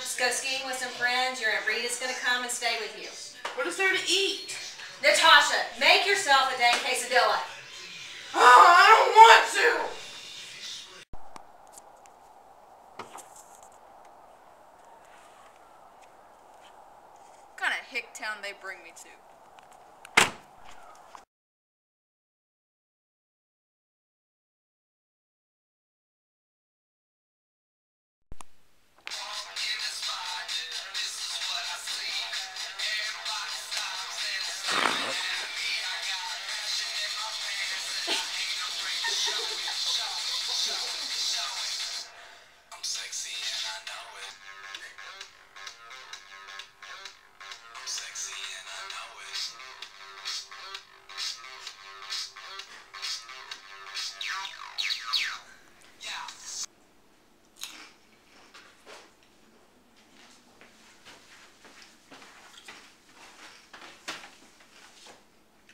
just go skiing with some friends. Your Aunt Rita's going to come and stay with you. What is there to eat? Natasha, make yourself a dang quesadilla. Oh, I don't want to! What kind of hick town they bring me to? I'm sexy and I know it. I'm sexy and I know it. Yeah.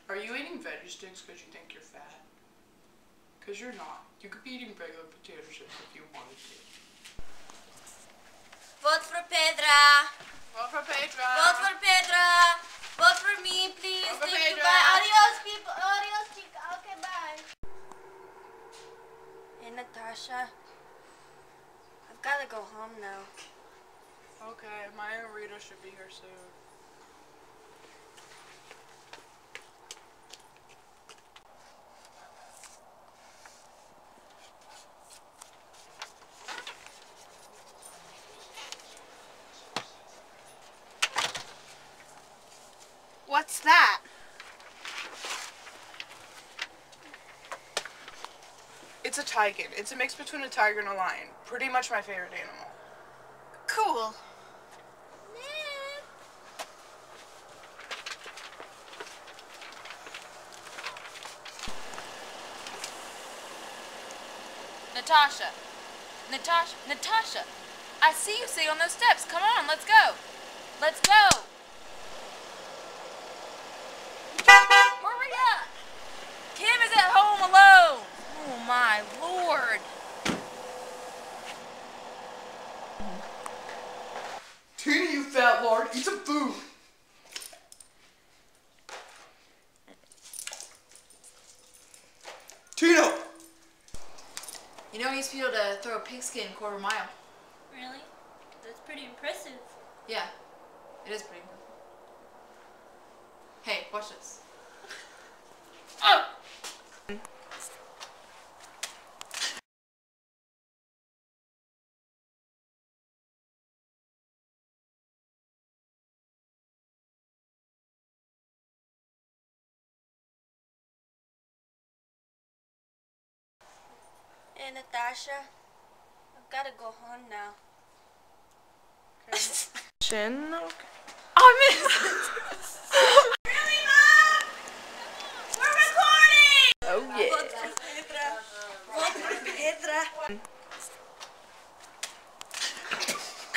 Are you eating veggie sticks because you think you're fat? Because you're not. You could be eating regular potato chips if you wanted to. Vote for Pedra. Vote for Pedra. Vote for Pedra. Vote for me, please. Vote for Thank you. Pedra. Bye. Adios, people. Adios, chica. Okay, bye. Hey, Natasha. I've got to go home now. Okay, my Aunt Rita should be here soon. What's that? It's a tiger. It's a mix between a tiger and a lion. Pretty much my favorite animal. Cool. Natasha. Natasha. I see you sitting on those steps. Come on, let's go. Let's go. Hurry up. Kim is at home alone. Oh my Lord. Tina, you fat lord, eat some food. Tina! You know he used to be able to throw a pigskin a quarter mile. Really? That's pretty impressive. Yeah, it is pretty impressive. Hey, watch this. Oh! Hey, Natasha. I've got to go home now. Chin? Okay. Oh, I missed it!